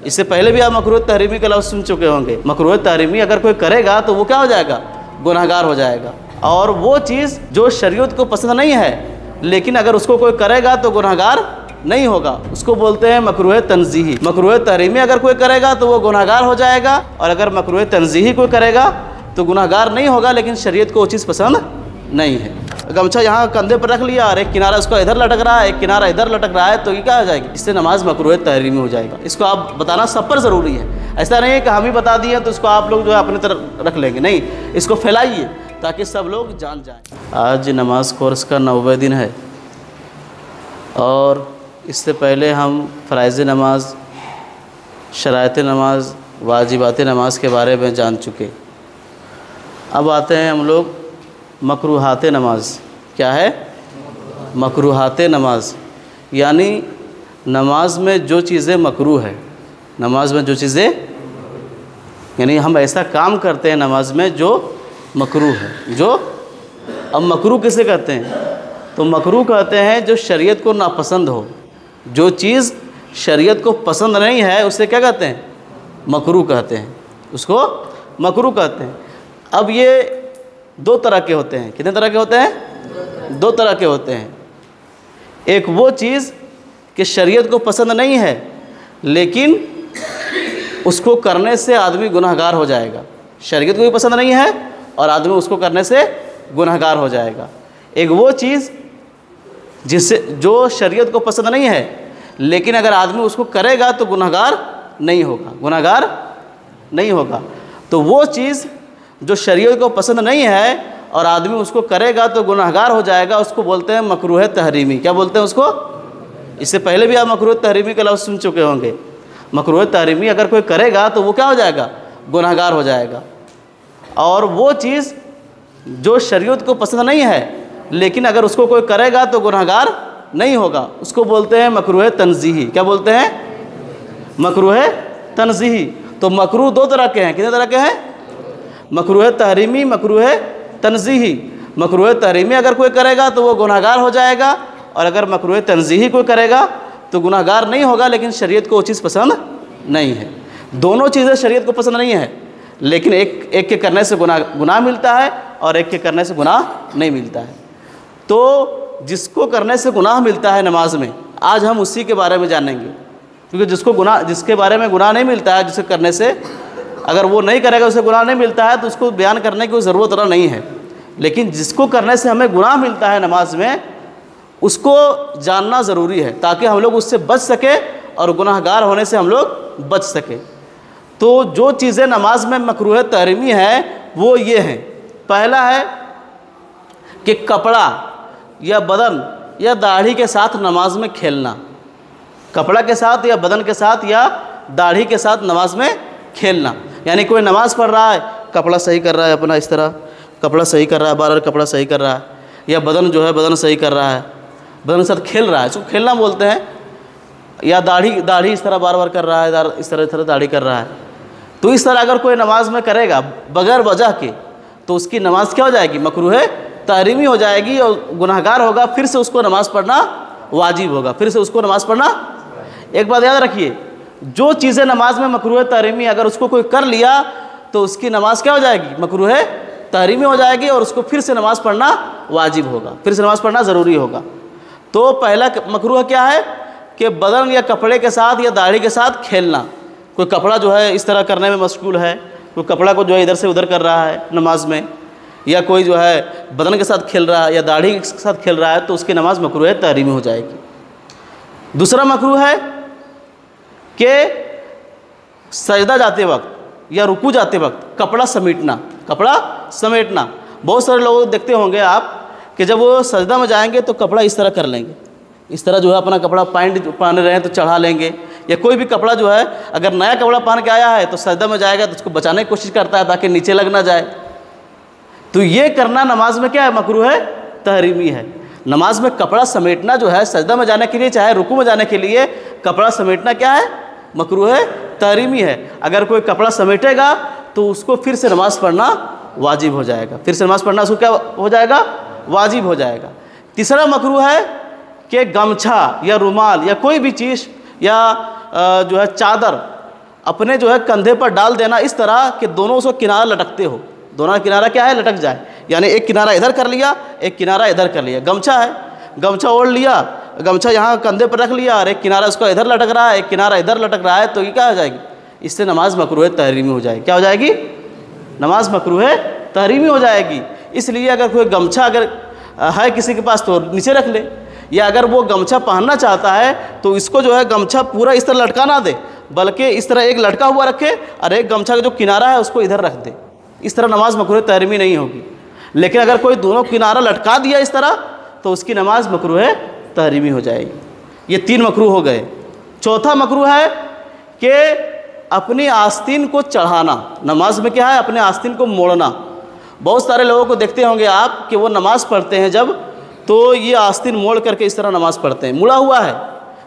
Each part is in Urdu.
اس سے پہلے بھی آپ مکروہ تحریمی کا لفظ سن چکے ہوں گے. مکروہ تحریمی اگر کوئی کرے گا تو وہ کیا ہو جائے گا؟ گناہگار ہو جائے گا. اور وہ چیز جو شریعت کو پسند نہیں ہے لیکن اگر اس کو کوئی کرے گا تو گناہگار نہیں ہوگا, اس کو بولتے ہیں مکروہ تنزیہی. مکروہ تحریمی اگر کوئی کرے گا تو وہ گناہگار ہو جائے گا, اور اگر مکروہ تنزیہی کوئی کرے گا تو گناہگار نہیں ہوگا لیکن شریعت کو وہ چیز پسند نہیں ہے. گمچھا یہاں کندھے پر رکھ لیا اور ایک کنارہ اس کو ادھر لٹک رہا ہے, ایک کنارہ ادھر لٹک رہا ہے, تو یہ کیا ہو جائے گی؟ اس سے نماز مکروہ تحریمی ہو جائے گا. اس کو آپ بتانا سب پر ضروری ہے. ایسا نہیں ہے کہ ہم ہی بتا دیے تو اس کو آپ لوگ جو ہے اپنی طرف رکھ لیں گے, نہیں, اس کو پھیلائیے تاکہ سب لوگ جان جائیں. آج نماز کورس کا 90واں دن ہے اور اس سے پہلے ہم فرائض نماز, شرائط نماز, واجبات نماز کے بارے میں جان چکے. اب آتے ہیں ہم لوگ مکروہات نماز. کیا ہے؟ مکروہات نماز, یعنی نماز میں جو چیزیں مکروہ ہے, نماز میں جو چیزیں, یعنی ہم ایسا کام کرتے ہیں نماز میں جو مکروہ ہے. جو اب مکروہ کسے کہتے ہیں؟ تو مکروہ کہتے ہیں جو شریعت کو ناپسند ہو. جو چیز شریعت کو پسند نہیں ہے اسے کیا کہتے ہیں؟ مکروہ کہتے ہیں. اس کو مکروہ کہتے ہیں. اب یہ دو طرح کے ہوتے ہیں. کتنے طرح کے ہوتے ہیں؟ دو طرح کے ہوتے ہیں. ایک وہ چیز کہ شریعت کو پسند نہیں ہے لیکن اس کو کرنے سے آدمی گناہگار ہو جائے گا. شریعت کو بھی پسند نہیں ہے اور آدمی اس کو کرنے سے گناہگار ہو جائے گا. ایک وہ چیز جو شریعت کو پسند نہیں ہے لیکن اگر آدمی اس کو کرے گا تو گناہگار نہیں ہوگا, گناہگار نہیں ہوگا. تو وہ چیز جو شریعت کو پسند نہیں ہے اور آدمی اس کو کرے گا تو گناہگار ہو جائے گا, اس کو بولتے ہیں مکروہ تحریمی. کیا بولتے ہیں اس کو؟ اس سے پہلے بھی آپ مکروہ تحریمی کا لفظ سن چکے ہوں گے. مکروہ تحریمی اگر کوئی کرے گا تو وہ کیا ہو جائے گا؟ گناہگار ہو جائے گا. اور وہ چیز جو شریعت کو پسند نہیں ہے لیکن اگر اس کو کوئی کرے گا تو گناہگار نہیں ہوگا, اس کو بولتے ہیں مکروہ تنزیہی. کیا بولتے ہیں؟ مکروہ تنزیہی. تو مکروہ دو طرح کے ہیں. کتنے طرح کے ہیں؟ مکروہ تحریمی, مکروہ تنزیہی. مکروہ تحریمی اگر کوئی کرے گا تو وہ گناہگار ہو جائے گا, اور اگر مکروہ تنزیہی کوئی کرے گا تو گناہگار نہیں ہوگا لیکن شریعت کو وہ چیز پسند نہیں ہے. دونوں چیزیں شریعت کو پسند نہیں ہے لیکن ایک کے کرنے سے گناہ ملتا ہے اور ایک کے کرنے سے گناہ نہیں ملتا ہے. تو جس کو کرنے سے گناہ ملتا ہے نماز میں, آج ہم اسی کے بارے میں جانیں گے. کیونکہ جس کے بارے میں گناہ نہیں ملتا ہے, جسے کرنے سے اگر وہ نہیں کرے گا اسے گناہ نہیں ملتا ہے تو اس کو بیان کرنے کی کوئی ضرورت نہیں ہے. لیکن جس کو کرنے سے ہمیں گناہ ملتا ہے نماز میں, اس کو جاننا ضروری ہے تاکہ ہم لوگ اس سے بچ سکیں اور گناہگار ہونے سے ہم لوگ بچ سکیں. تو جو چیزیں نماز میں مکروہ تحریمی ہیں وہ یہ ہیں. پہلا ہے کہ کپڑا یا بدن یا داڑھی کے ساتھ نماز میں کھیلنا. کپڑا کے ساتھ یا بدن کے ساتھ یا داڑھی کے ساتھ نماز میں کھیلنا. یعنی کوئی نماز پڑھ رہا ہے, کپڑا صحیح کر رہا ہے اپنا, اس طرح کپڑا صحیح کر رہا ہے, بار بار کپڑا صحیح کر رہا ہے, یا بدن جو ہے بدن صحیح کر رہا ہے, بدن کے ساتھ کھیل رہا ہے, اس کو کھیلنا بولتے ہیں. یا داڑھی اس طرح بار بار کر رہا ہے, اس طرح داڑھی کر رہا ہے. تو اس طرح اگر کوئی نماز میں کرے گا بغیر وجہ کے تو اس کی نماز کیا ہو جائے گی؟ مکروہ تحریمی ہو جائے گی اور گناہگار ہوگا. پھر سے اس کو نماز پڑھنا واجب ہوگا, پھر سے اس کو نماز پڑھنا. ایک بات یاد رکھیے, جو چیزیں نماز میں مکروہ تحریمی اگر اس کو کوئی کر لیا تو اس کی نماز کیا ہو جائے گی؟ مکروہ تحریمی ہو جائے گی اور اس کو پھر سے نماز پڑھنا واجب ہوگا, پھر سے نماز پڑھنا ضروری ہوگا. تو پہلا مکروہ کیا ہے کہ بدن یا کپڑے کے ساتھ یا داڑھی کے ساتھ کھیلنا. کوئی کپڑا جو ہے اس طرح کرنے میں مشغول ہے, کوئی کپڑا کو جو ہے ادھر سے ادھر کر رہا ہے نماز میں, یا کوئی جو ہے بدن کے ساتھ کھیل رہا ہے یا داڑھی کے ساتھ کھیل رہا ہے, تو اس کی نماز مکروہ تحریمی ہو جائے گی. دوسرا مکروہ ہے کہ سجدہ جاتے وقت یا رکوع جاتے وقت کپڑا سمیٹنا. کپڑا سمیٹنا, بہت سارے لوگ دیکھتے ہوں گے آپ کہ جب وہ سجدہ میں جائیں گے تو کپڑا اس طرح کر لیں گے, اس طرح جو ہے اپنا کپڑا پینٹ پہنے رہے ہیں تو چڑھا لیں گے, یا کوئی بھی کپڑا جو ہے اگر نیا کپڑا پہن کے آیا ہے تو سجدہ میں جائے گا تو اس کو بچانے کی کوشش کرتا ہے تاکہ نیچے لگ نہ جائے. تو یہ کرنا نماز میں کیا ہے؟ مکروہ تحریمی ہے. نماز میں کپڑا سمیٹنا جو ہے سجدہ میں جانے کے لیے چاہے رکوع میں جانے کے لیے کپڑا سمیٹنا کیا ہے؟ مکروہ تحریمی ہے. اگر کوئی کپڑا سمیٹے گا تو اس کو پھر سے نماز پڑھنا واجب ہو جائے گا, پھر سے نماز پڑھنا اس کو کیا ہو جائے گا؟ واجب ہو جائے گا. تیسرا مکروہ ہے کہ گمچھا یا رومال یا کوئی بھی چیز یا جو ہے چادر اپنے جو ہے کندھے پر ڈال دینا اس طرح کہ دونوں اس کو کنارہ لٹکتے ہو، دونوں کنارہ کیا ہے لٹک جائے، یعنی ایک کنارہ ادھر کر لیا ایک کنارہ ادھر کر لیا، گمچھا ہے گمچھا اوڑھ لیا، گمچھا یہاں کندھے پر رکھ لیا اور ایک کنارہ اس کو ادھر لٹک رہا ہے ایک کنارہ ادھر لٹک رہا ہے، تو یہ کیا ہو جائے گی، اس سے نماز مکروہ تحریمی ہو جائے گی، کیا ہو جائے گی، نماز مکروہ تحریمی ہو جائے گی۔ اس لیے اگر کوئی گمچھا اگر ہے کسی کے پاس تو نیچے رکھ لے، یا اگر وہ گمچھا پہننا چاہتا ہے تو اس کو جو ہے گمچھا پورا اس طرح لٹکا نہ دے، بلکہ اس طرح ایک لٹکا ہوا رکھے اور ایک گمچھا کا جو کنارہ ہے اس کو ادھر رکھ دے، اس طرح نماز مکروہ تحریمی نہیں ہوگی۔ لیکن اگر کوئی دونوں کنارہ لٹکا دیا اس طرح تو اس کی نماز مکروہ تحریمی ہو جائے گی۔ یہ 3 مکروہ ہو گئے۔ چوتھا مکروہ ہے کہ اپنی آستین کو چڑھانا، نماز میں کیا ہے اپنے آستین کو موڑنا۔ بہت سارے لوگوں کو دیکھتے ہوں گے آپ کہ وہ نماز پڑھتے ہیں جب تو یہ آستین موڑ کر کے اس طرح نماز پڑھتے ہیں، مڑا ہوا ہے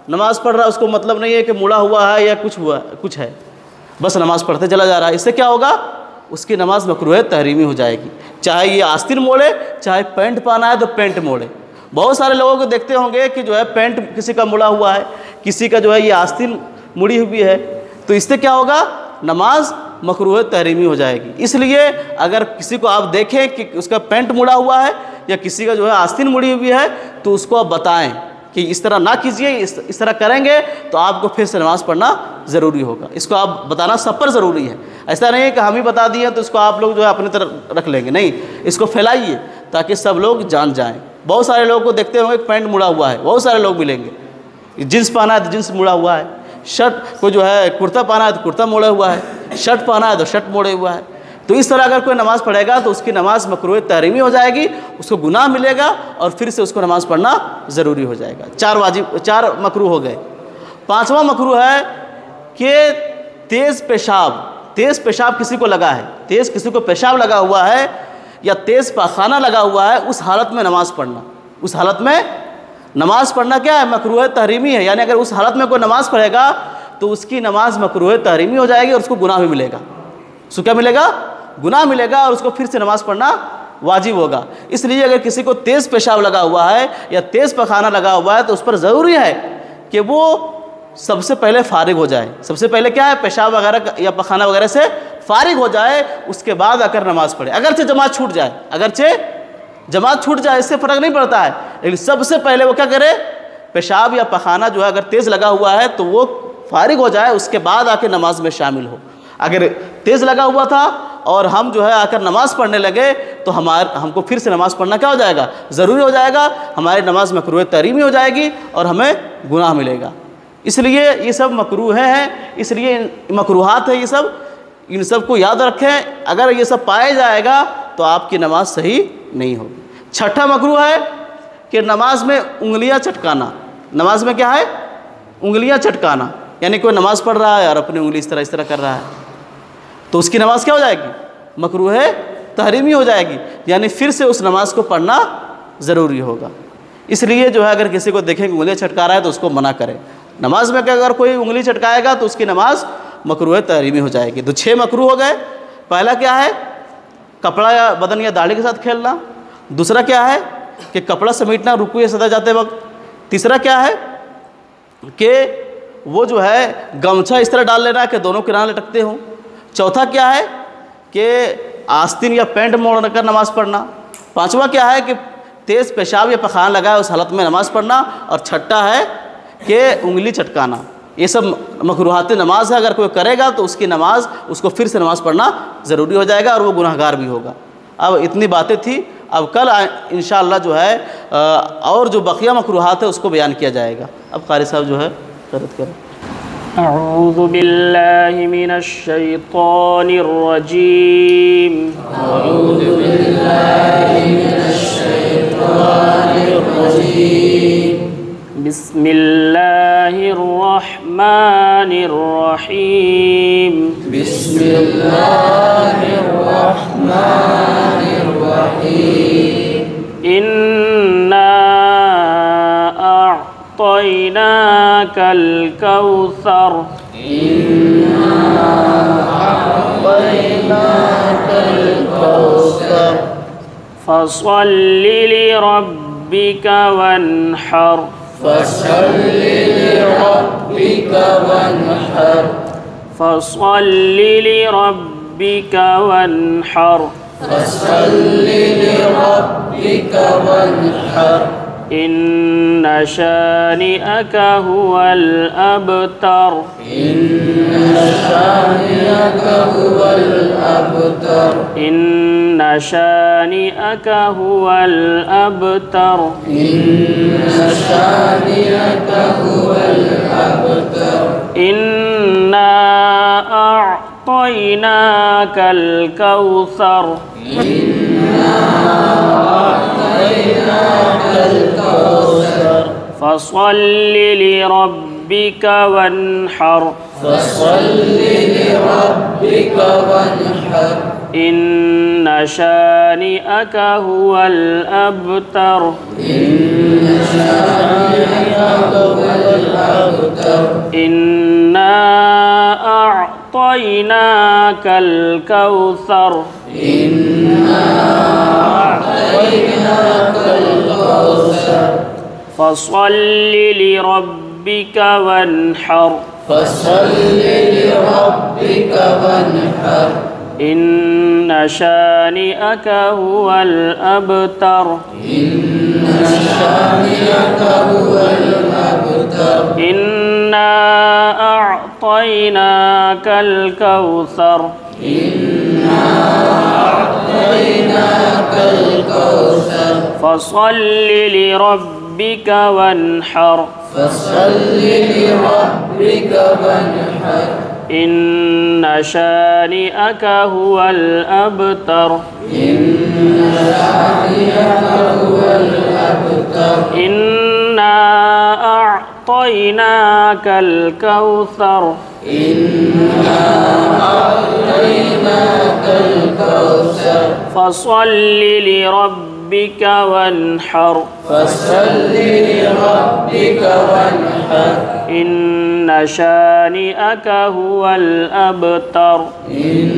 نماز پڑھ رہا ہے، اس کو مطلب نہیں ہے کہ مڑا ہوا ہے یا کچھ ہے، بس نماز پڑھتے چلا جا رہا ہے، اس سے کیا ہوگا، اس کی نماز مکروہ تحریمی ہو جائے گی، چاہے یہ آستین موڑے چاہے پینٹ پہنا ہے تو پینٹ موڑے۔ بہت سارے لوگوں کو دیکھتے ہوں گے کہ جو ہے پینٹ کسی کا مڑا ہوا ہے، کسی کا جو ہے یہ آستین مڑی ہوئی ہے، تو اس سے کیا ہوگا، نماز مکروہ تحریمی ہو جائے گی۔ اس لیے اگر کسی کو آپ دیکھیں کہ اس کا پینٹ مڑا ہوا ہے یا کسی کا جو ہے آستین مڑی ہوئی ہے تو اس کو آپ بتائیں کہ اس طرح نہ کیجیے، اس طرح کریں گے تو آپ کو پھر سے نماز پڑھنا ضروری ہوگا۔ اس کو آپ بتانا سب پر ضروری ہے، ایسا نہیں ہے کہ ہم ہی بتا دیے تو اس کو آپ لوگ جو ہے اپنی طرف رکھ لیں گے، نہیں، اس کو پھیلائیے تاکہ سب لوگ جان جائیں۔ بہت سارے لوگوں کو دیکھتے ہوں گے پینٹ مڑا ہوا ہے، بہت سارے لوگ ملیں گے، جینس پہنا ہے تو جینس مڑا ہوا ہے، شرٹ کو جو ہے کرتا پہنا ہے تو کرتا موڑا ہوا ہے، شرٹ پہنا ہے تو شرٹ موڑے ہوا ہے۔ تو اس طرح اگر کوئی نماز پڑھے گا تو اس کی نماز مکروہ تحریمی ہو جائے گی، اس کو گناہ ملے گا اور پھر سے اس کو نماز پڑھنا ضروری ہو جائے گا۔ 4 مکروہ ہو گئے۔ 5واں مکروہ ہے کہ تیز پیشاب کسی کو لگا ہے، کسی کو پیشاب لگا ہوا ہے یا تیز پاخانہ لگا ہوا ہے، اس حالت میں نماز پڑھنا، اس حالت میں نماز پڑھنا کیا ہے، مکروہ تحریمی ہے، یعنی اگر اس حالت میں کوئی نماز پڑھے گا تو اس کی نماز مکروہ تحریمی ہو جائے گی اور اس کو گناہ بھی ملے گا، اس کو کیا ملے گا، گناہ ملے گا اور اس کو پھر سے نماز پڑھنا واجب ہوگا۔ اس لیے اگر کسی کو تیز پیشاب لگا ہوا ہے یا تیز پخانہ لگا ہوا ہے تو اس پر ضروری ہے کہ وہ سب سے پہلے فارغ ہو جائے، سب سے پہلے کیا ہے، پیشاب وغیرہ یا پخانہ وغیرہ سے فارغ ہو جائے، اس کے بعد آ کر نماز پڑھے، اگرچہ جماعت چھوٹ جائے اس سے فرق نہیں پڑتا ہے، لیکن سب سے پہلے وہ کیا کرے، پیشاب یا پخانہ جو ہے اگر تیز لگا ہوا ہے تو وہ فارغ ہو جائے، اس کے بعد آ کے نماز میں شامل ہو۔ اگر تیز لگا ہوا تھا اور ہم جو ہے آ کر نماز پڑھنے لگے تو ہم کو پھر سے نماز پڑھنا کیا ہو جائے گا، ضروری ہو جائے گا، ہماری نماز مکروہ تحریمی ہو جائے گی اور ہمیں گناہ ملے گا۔ اس لیے یہ سب مکروہ ہیں، اس لیے مکروہات ہیں، یہ سب ان سب کو یاد رکھیں، اگر یہ سب پائے جائے گا تو آپ کی نماز صحیح نہیں ہوگی۔ 6واں مکروہ ہے کہ نماز میں انگلیاں چٹکانا، نماز میں کیا ہے، انگلیاں چٹکانا، یعنی کوئی نماز پڑھ رہا ہے اور اپنی انگلی اس طرح کر رہا ہے تو اس کی نماز کیا ہو جائے گی، مکروہ تحریمی ہو جائے گی، یعنی پھر سے اس نماز کو پڑھنا ضروری ہوگا۔ اس لیے جو ہے اگر کسی کو دیکھیں کہ انگلیاں چٹکا رہا ہے تو اس کو منع کرے، نماز میں کہ اگر کوئی انگلی چٹکائے گا تو اس کی نماز مکروہ تحریمی ہو جائے گی۔ تو 6 مکروہ ہو گئے۔ پہلا کیا ہے، کپڑا یا بدن یا داڑھی کے ساتھ کھیلنا۔ دوسرا کیا ہے کہ کپڑا سمیٹنا رکوع یا سجدہ جاتے وقت۔ تیسرا کیا ہے کہ وہ جو ہے گمچھا اس طرح ڈال لینا کہ دونوں کنارے لٹکتے ہوں۔ چوتھا کیا ہے کہ آستین یا پینٹ موڑ کر نماز پڑھنا۔ 5واں کیا ہے کہ تیز پیشاب یا پخانہ لگا ہے اس حالت میں نماز پڑھنا۔ اور 6واں ہے کہ انگلی چٹکانا۔ یہ سب مکروہات نماز ہے، اگر کوئی کرے گا تو اس کی نماز، اس کو پھر سے نماز پڑھنا ضروری ہو جائے گا اور وہ گناہگار بھی ہوگا۔ اب اتنی باتیں تھی، اب کل انشاءاللہ جو ہے اور جو بقیہ مکروہات ہے اس کو بیان کیا جائے گا۔ اب قاری صاحب جو ہے قرأت کریں۔ اعوذ باللہ من الشیطان الرجیم، اعوذ باللہ من الشیطان الرجیم، بسم اللہ الرحمن الرحیم، بسم اللہ الرحمن الرحیم، انا اعطیناک الکوثر، انا اعطیناک الکوثر، فصل لربک وانحر، فصل لربک وانحر، فصل لربك وانحر فصل لربك وانحر إن شانئك هو الأبتر إن شانئك هو الأبتر إن شانئك هو الأبتر إن شانئك هو الأبتر إنا أعطيناك الكوثر أعطيناك الكوثر فصل لربك وانحر فصل لربك وانحر إن شانئك هو الأبتر إن شانئك هو الأبتر إنا أعطيناك الكوثر إنا أعطيناك الكوثر فصل لربك وانحر فصل لربك وانحر إن شانئك هو الأبتر إن شانئك هو الأبتر إنا أعطيناك الكوثر إنا أعطيناك الكوثر فصل لربك وانحر فصل لربك وانحر إن شانئك هو الأبتر إن شانئك هو الأبتر إنا أعطيناك الكوثر إنا أعطيناك الكوثر فصل لربك وانحر فصل لربك وانحر إن شانئك هو الأبتر إن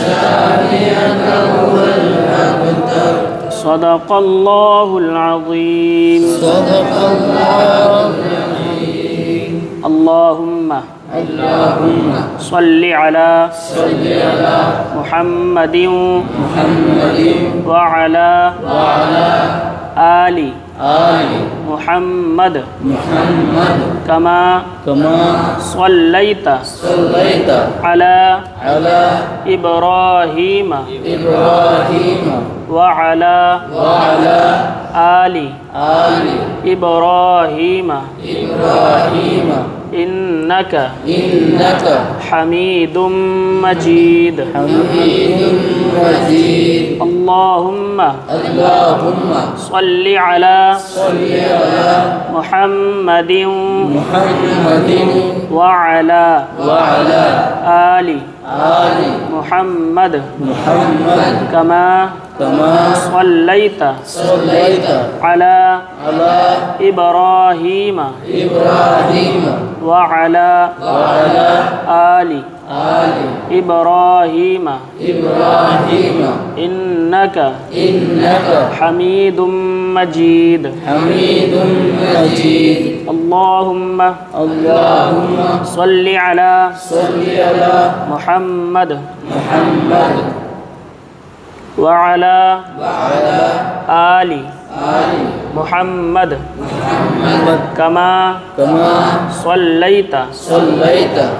شانئك هو الأبتر صدق الله العظيم. صدق الله العظيم. اللهم صل على محمد وعلى آل محمد كما صليت على إبراهيم وعلى آل إبراهيم إنك حميد مجيد. اللهم صل على محمد وعلى آل محمد كما صليت على إبراهيم وعلى آل إبراهيم إنك حميد مجيد. اللهم صل على محمد وعلى آل محمد كما صليت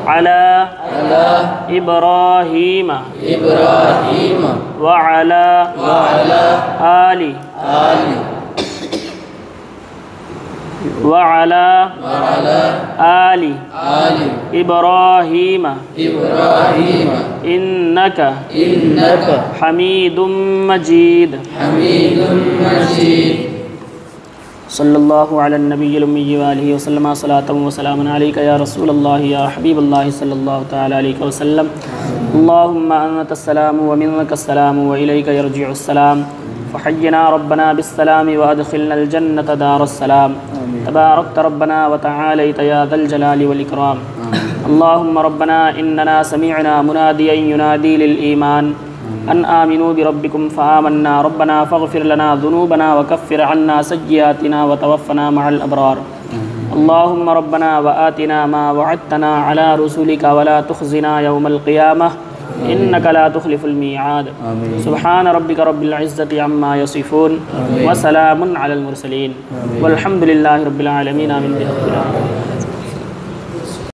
على إبراهيم وعلى آل وعلى آل إبراهيم إنك حميد مجيد. صلى الله على النبي الأمي وآله وسلم صلاة وسلام عليك يا رسول الله يا حبيب الله صلى الله تعالى عليه وسلم. اللهم أنت السلام ومنك السلام وإليك يرجع السلام. فحينا ربنا بالسلام وأدخلنا الجنة دار السلام. تباركت ربنا وتعاليت يا ذا الجلال والإكرام. اللهم ربنا إننا سمعنا مناديا ينادي للإيمان أن آمنوا بربكم فآمنا. ربنا فاغفر لنا ذنوبنا وكفر عنا سيئاتنا وتوفنا مع الأبرار. اللهم ربنا وآتنا ما وعدتنا على رسلك ولا تخزنا يوم القيامة إنك لا تخلف الميعاد سبحان ربك رب العزة عما يصفون وسلام على المرسلين والحمد لله رب العالمين آمين برحمتك.